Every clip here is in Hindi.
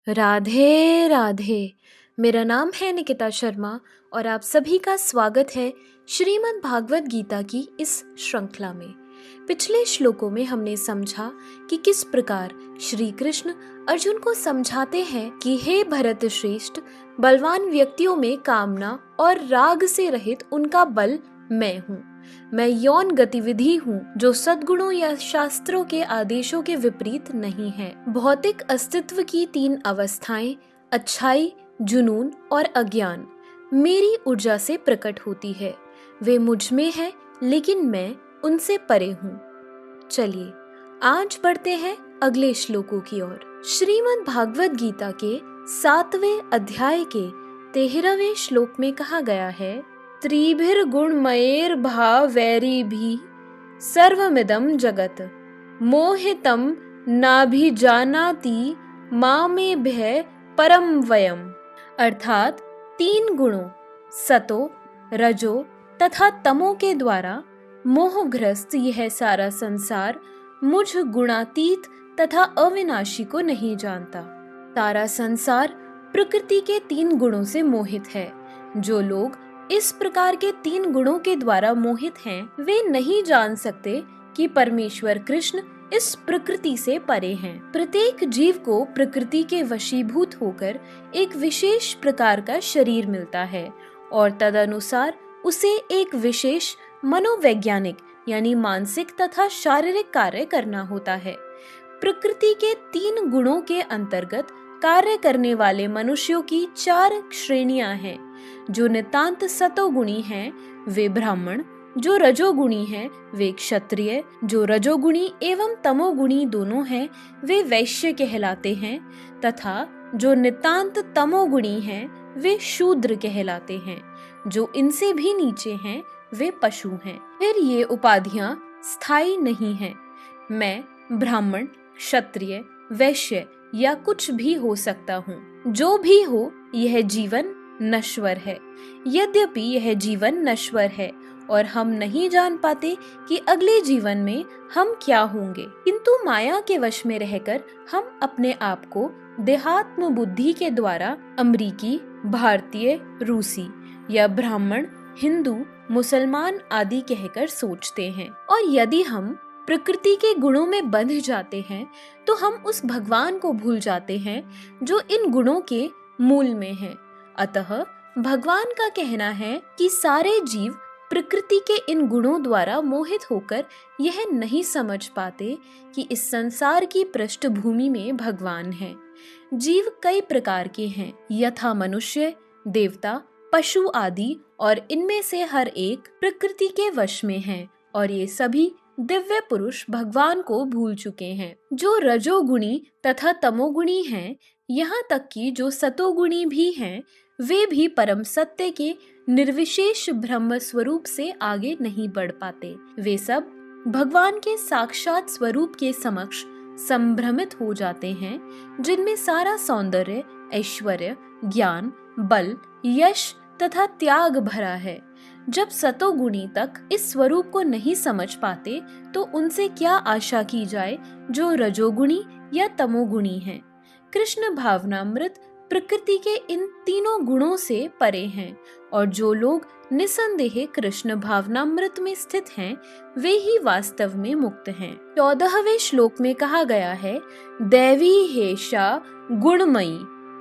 राधे राधे। मेरा नाम है निकिता शर्मा और आप सभी का स्वागत है श्रीमद् भागवत गीता की इस श्रृंखला में। पिछले श्लोकों में हमने समझा कि किस प्रकार श्री कृष्ण अर्जुन को समझाते हैं कि हे भरत श्रेष्ठ, बलवान व्यक्तियों में कामना और राग से रहित उनका बल मैं हूँ। मैं यौन गतिविधि हूँ जो सद्गुणों या शास्त्रों के आदेशों के विपरीत नहीं है। भौतिक अस्तित्व की तीन अवस्थाएं, अच्छाई, जुनून और अज्ञान, मेरी ऊर्जा से प्रकट होती है। वे मुझ में है लेकिन मैं उनसे परे हूँ। चलिए आज बढ़ते हैं अगले श्लोकों की ओर। श्रीमद् भागवत गीता के 7वें अध्याय के 13वें श्लोक में कहा गया है, त्रिभिर्गुणमयैर् भावैरिभिः सर्वमिदं जगत् मोहितं नाभिजानाति मामेभ्यः परम वयम्। अर्थात तीन गुणों सतो, रजो तथा तमो के द्वारा मोहग्रस्त यह सारा संसार मुझ गुणातीत तथा अविनाशी को नहीं जानता। सारा संसार प्रकृति के तीन गुणों से मोहित है। जो लोग इस प्रकार के तीन गुणों के द्वारा मोहित हैं, वे नहीं जान सकते कि परमेश्वर कृष्ण इस प्रकृति से परे हैं। प्रत्येक जीव को प्रकृति के वशीभूत होकर एक विशेष प्रकार का शरीर मिलता है और तदनुसार उसे एक विशेष मनोवैज्ञानिक यानी मानसिक तथा शारीरिक कार्य करना होता है। प्रकृति के तीन गुणों के अंतर्गत कार्य करने वाले मनुष्यों की चार श्रेणियां हैं। जो नितांत सतोगुणी हैं वे ब्राह्मण, जो रजोगुणी हैं वे क्षत्रिय, जो रजोगुणी एवं तमोगुणी दोनों हैं वे वैश्य कहलाते हैं, तथा जो नितांत तमोगुणी हैं वे शूद्र कहलाते हैं। जो इनसे भी नीचे हैं वे पशु हैं। फिर ये उपाधियां स्थायी नहीं हैं। मैं ब्राह्मण, क्षत्रिय, वैश्य या कुछ भी हो सकता हूँ। जो भी हो यह जीवन नश्वर है। यद्यपि यह जीवन नश्वर है और हम नहीं जान पाते कि अगले जीवन में हम क्या होंगे, किंतु माया के वश में रहकर हम अपने आप को देहात्म बुद्धि के द्वारा अमरीकी, भारतीय, रूसी या ब्राह्मण, हिंदू, मुसलमान आदि कहकर सोचते हैं। और यदि हम प्रकृति के गुणों में बंध जाते हैं तो हम उस भगवान को भूल जाते हैं जो इन गुणों के मूल में है। अतः भगवान का कहना है कि सारे जीव प्रकृति के इन गुणों द्वारा मोहित होकर यह नहीं समझ पाते कि इस संसार की पृष्ठभूमि में भगवान है। जीव कई प्रकार के हैं, यथा मनुष्य, देवता, पशु आदि, और इनमें से हर एक प्रकृति के वश में है और ये सभी दिव्य पुरुष भगवान को भूल चुके हैं। जो रजोगुणी तथा तमोगुणी हैं, यहाँ तक कि जो सतोगुणी भी हैं, वे भी परम सत्य के निर्विशेष ब्रह्म स्वरूप से आगे नहीं बढ़ पाते। वे सब भगवान के साक्षात स्वरूप के समक्ष संभ्रमित हो जाते हैं, जिनमें सारा सौंदर्य, ऐश्वर्य, ज्ञान, बल, यश तथा त्याग भरा है। जब सतोगुणी तक इस स्वरूप को नहीं समझ पाते तो उनसे क्या आशा की जाए जो रजोगुणी या तमोगुणी हैं। कृष्ण भावनामृत प्रकृति के इन तीनों गुणों से परे हैं और जो लोग निसंदेह कृष्ण भावनामृत में स्थित हैं वे ही वास्तव में मुक्त हैं। 14वें श्लोक में कहा गया है, दैवी हेषा गुणमयी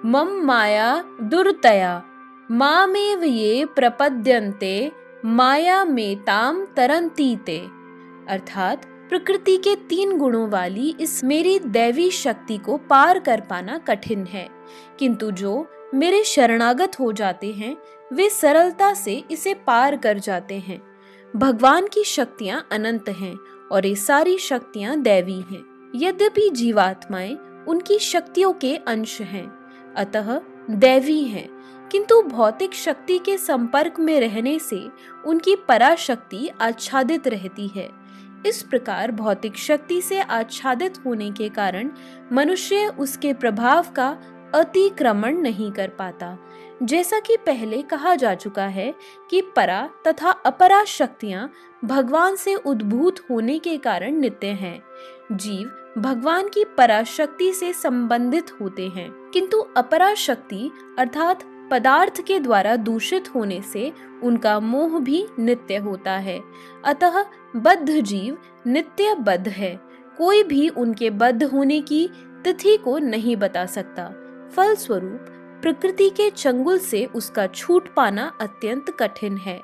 मम माया दुर्तया मामेव ये प्रपद्यन्ते माया मेताम तरन्तीते। अर्थात प्रकृति के तीन गुणों वाली इस मेरी दैवी शक्ति को पार कर पाना कठिन है, किंतु जो मेरे शरणागत हो जाते हैं वे सरलता से इसे पार कर जाते हैं। भगवान की शक्तियां अनंत हैं और ये सारी शक्तियां दैवी हैं। यद्यपि जीवात्माएं उनकी शक्तियों के अंश हैं, अतः दैवी हैं, किंतु भौतिक शक्ति के संपर्क में रहने से उनकी पराशक्ति आच्छादित रहती है। इस प्रकार भौतिक शक्ति से आच्छादित होने के कारण मनुष्य उसके प्रभाव का अतिक्रमण नहीं कर पाता। जैसा कि पहले कहा जा चुका है कि परा तथा अपरा शक्तियां भगवान से उद्भूत होने के कारण नित्य हैं। जीव भगवान की पराशक्ति से संबंधित होते हैं, किंतु अपराशक्ति अर्थात पदार्थ के द्वारा दूषित होने से उनका मोह भी नित्य होता है। अतः बद्ध जीव नित्य बद्ध है। कोई भी उनके बद्ध होने की तिथि को नहीं बता सकता। फलस्वरूप प्रकृति के चंगुल से उसका छूट पाना अत्यंत कठिन है,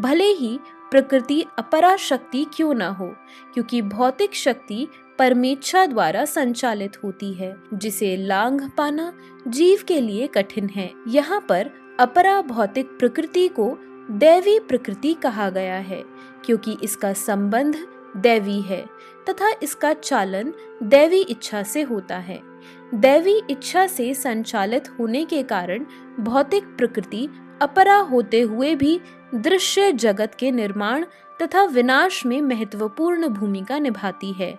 भले ही प्रकृति अपराशक्ति क्यों न हो, क्योंकि भौतिक शक्ति परमेच्छा द्वारा संचालित होती है, जिसे लांघ पाना जीव के लिए कठिन है। यहाँ पर अपरा भौतिक प्रकृति को दैवी प्रकृति कहा गया है, क्योंकि इसका संबंध दैवी है तथा इसका चालन दैवी इच्छा से होता है। दैवी इच्छा से संचालित होने के कारण भौतिक प्रकृति अपरा होते हुए भी दृश्य जगत के निर्माण तथा विनाश में महत्वपूर्ण भूमिका निभाती है।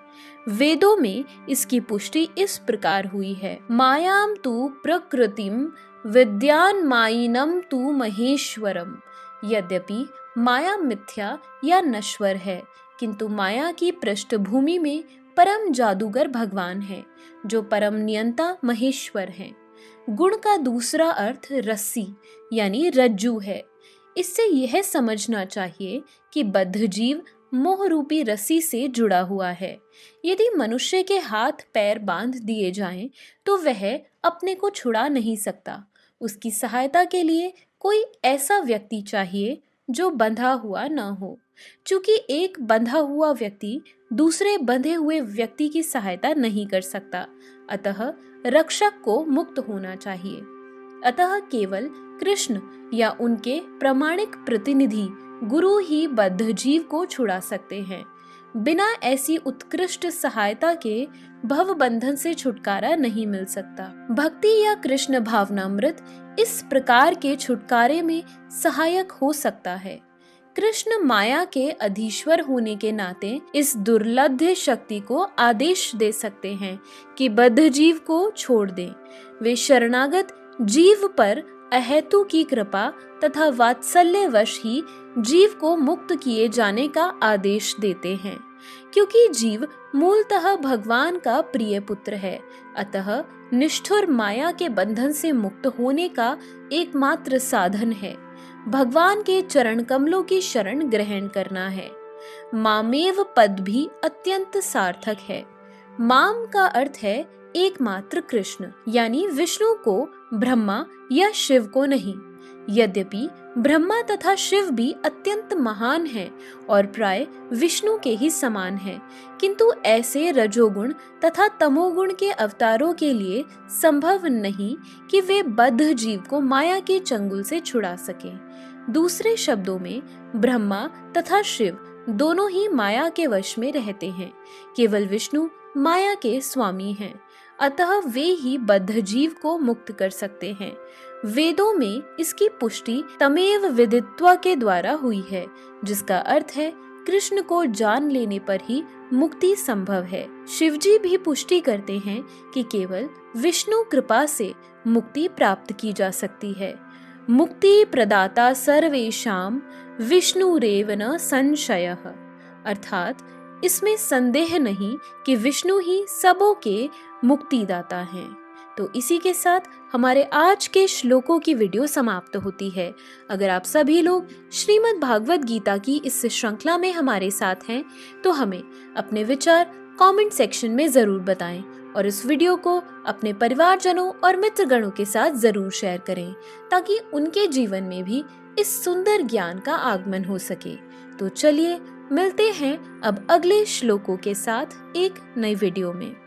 वेदों में इसकी पुष्टि इस प्रकार हुई है। मायाम तु प्रकृतिम विद्यान मायिनम तु महेश्वरम। यद्यपि माया मिथ्या या नश्वर है, किंतु माया की पृष्ठभूमि में परम जादूगर भगवान है, जो परम नियंता महेश्वर हैं। गुण का दूसरा अर्थ रस्सी यानी रज्जू है। इससे यह समझना चाहिए कि बद्ध जीव मोह रूपी रस्सी से जुड़ा हुआ है। यदि मनुष्य के हाथ पैर बांध दिए जाएं, तो वह अपने को छुड़ा नहीं सकता। उसकी सहायता के लिए कोई ऐसा व्यक्ति चाहिए जो बंधा हुआ न हो। चूंकि एक बंधा हुआ व्यक्ति दूसरे बंधे हुए व्यक्ति की सहायता नहीं कर सकता, अतः रक्षक को मुक्त होना चाहिए। अतः केवल कृष्ण या उनके प्रामाणिक प्रतिनिधि गुरु ही बद्ध जीव को छुड़ा सकते हैं। बिना ऐसी उत्कृष्ट सहायता के भव बंधन से छुटकारा नहीं मिल सकता। भक्ति या कृष्ण भावनामृत इस प्रकार के छुटकारे में सहायक हो सकता है। कृष्ण माया के अधीश्वर होने के नाते इस दुर्लभ शक्ति को आदेश दे सकते हैं कि बद्ध जीव को छोड़ दें। वे शरणागत जीव पर अहेतु की कृपा तथा वात्सल्यवश ही जीव को मुक्त किए जाने का आदेश देते हैं। क्योंकि जीव मूलतः भगवान का प्रिय पुत्र है, अतः निष्ठुर माया के बंधन से मुक्त होने का एकमात्र साधन है भगवान के चरण कमलों की शरण ग्रहण करना है। मामेव पद भी अत्यंत सार्थक है। माम का अर्थ है एकमात्र कृष्ण, यानी विष्णु को, ब्रह्मा या शिव को नहीं। यद्यपि ब्रह्मा तथा शिव भी अत्यंत महान हैं और प्राय विष्णु के ही समान हैं, किंतु ऐसे रजोगुण तथा तमोगुण के अवतारों के लिए संभव नहीं कि वे बद्ध जीव को माया के चंगुल से छुड़ा सकें। दूसरे शब्दों में ब्रह्मा तथा शिव दोनों ही माया के वश में रहते हैं, केवल विष्णु माया के स्वामी हैं, अतः वे ही बद्ध जीव को मुक्त कर सकते हैं। वेदों में इसकी पुष्टि तमेव विदित्वा के द्वारा हुई है, जिसका अर्थ है कृष्ण को जान लेने पर ही मुक्ति संभव है। शिवजी भी पुष्टि करते हैं कि केवल विष्णु कृपा से मुक्ति प्राप्त की जा सकती है। मुक्ति प्रदाता सर्वेषां विष्णुरेव न संशयः, अर्थात इसमें संदेह नहीं कि विष्णु ही सबों के मुक्तिदाता हैं। तो इसी के साथ हमारे आज के श्लोकों की वीडियो समाप्त होती है। अगर आप सभी लोग श्रीमद् भागवत गीता की इस श्रृंखला में हमारे साथ हैं, तो हमें अपने विचार कमेंट सेक्शन में जरूर बताएं और इस वीडियो को अपने परिवारजनों और मित्रगणों के साथ जरूर शेयर करें, ताकि उनके जीवन में भी इस सुंदर ज्ञान का आगमन हो सके। तो चलिए मिलते हैं अब अगले श्लोकों के साथ एक नई वीडियो में।